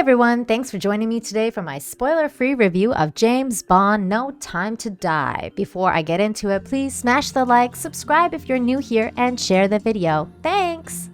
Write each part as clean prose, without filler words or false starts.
everyone, thanks for joining me today for my spoiler-free review of James Bond: No Time to Die. Before I get into it, please smash the like, subscribe if you're new here, and share the video. Thanks!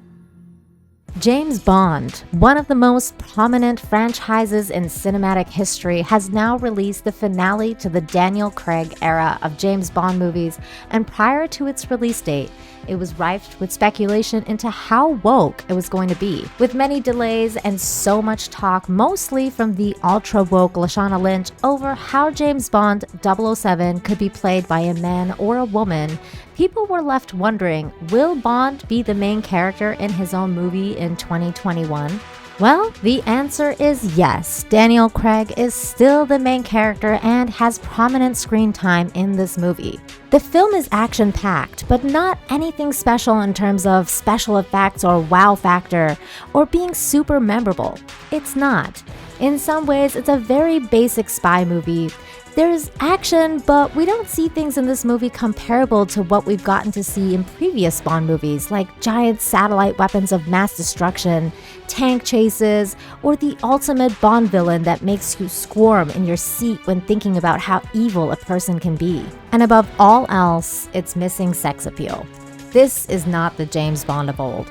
James Bond, one of the most prominent franchises in cinematic history, has now released the finale to the Daniel Craig era of James Bond movies, and prior to its release date, it was rife with speculation into how woke it was going to be, with many delays and so much talk, mostly from the ultra-woke Lashana Lynch, over how James Bond 007 could be played by a man or a woman. People were left wondering, will Bond be the main character in his own movie in 2021? Well, the answer is yes. Daniel Craig is still the main character and has prominent screen time in this movie. The film is action-packed, but not anything special in terms of special effects or wow factor, or being super memorable. It's not. In some ways, it's a very basic spy movie. There's action, but we don't see things in this movie comparable to what we've gotten to see in previous Bond movies, like giant satellite weapons of mass destruction, tank chases, or the ultimate Bond villain that makes you squirm in your seat when thinking about how evil a person can be. And above all else, it's missing sex appeal. This is not the James Bond of old.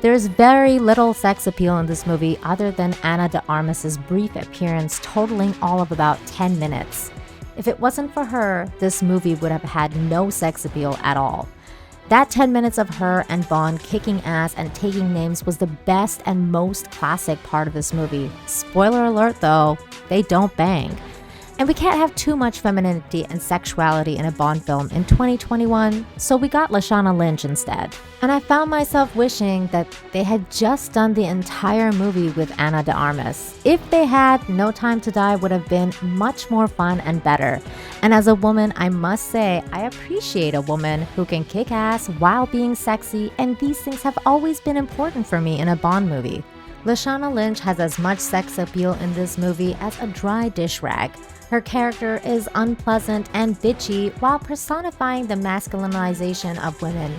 There's very little sex appeal in this movie other than Ana de Armas's brief appearance totaling all of about 10 minutes. If it wasn't for her, this movie would have had no sex appeal at all. That 10 minutes of her and Bond kicking ass and taking names was the best and most classic part of this movie. Spoiler alert though, they don't bang. And we can't have too much femininity and sexuality in a Bond film in 2021, so we got Lashana Lynch instead. And I found myself wishing that they had just done the entire movie with Ana de Armas. If they had, No Time to Die would have been much more fun and better. And as a woman, I must say, I appreciate a woman who can kick ass while being sexy, and these things have always been important for me in a Bond movie. Lashana Lynch has as much sex appeal in this movie as a dry dish rag. Her character is unpleasant and bitchy while personifying the masculinization of women.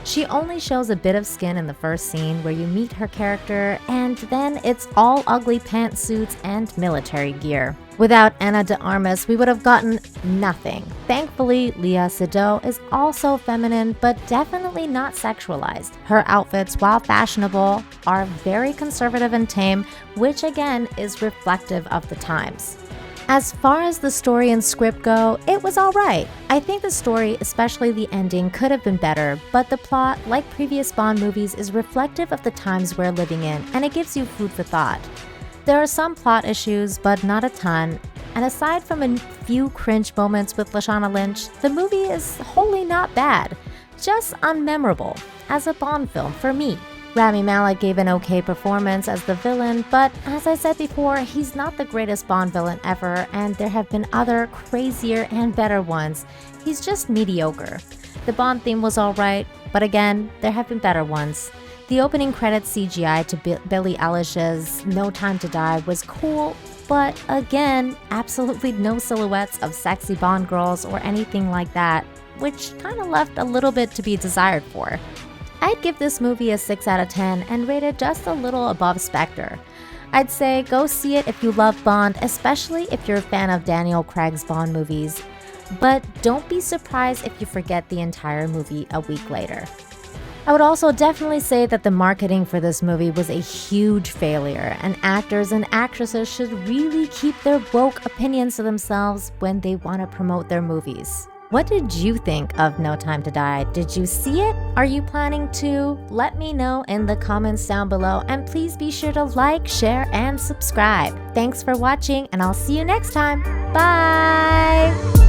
She only shows a bit of skin in the first scene where you meet her character, and then it's all ugly pantsuits and military gear. Without Ana de Armas, we would have gotten nothing. Thankfully, Léa Seydoux is also feminine, but definitely not sexualized. Her outfits, while fashionable, are very conservative and tame, which again is reflective of the times. As far as the story and script go, it was alright. I think the story, especially the ending, could have been better, but the plot, like previous Bond movies, is reflective of the times we're living in, and it gives you food for thought. There are some plot issues, but not a ton, and aside from a few cringe moments with Lashana Lynch, the movie is wholly not bad, just unmemorable as a Bond film for me. Rami Malek gave an okay performance as the villain, but as I said before, he's not the greatest Bond villain ever, and there have been other crazier and better ones. He's just mediocre. The Bond theme was alright, but again, there have been better ones. The opening credits CGI to Billie Eilish's No Time to Die was cool, but again, absolutely no silhouettes of sexy Bond girls or anything like that, which kinda left a little bit to be desired for. I'd give this movie a 6 out of 10 and rate it just a little above Spectre. I'd say go see it if you love Bond, especially if you're a fan of Daniel Craig's Bond movies. But don't be surprised if you forget the entire movie a week later. I would also definitely say that the marketing for this movie was a huge failure, and actors and actresses should really keep their woke opinions to themselves when they want to promote their movies. What did you think of No Time to Die? Did you see it? Are you planning to? Let me know in the comments down below, and please be sure to like, share, and subscribe. Thanks for watching, and I'll see you next time. Bye!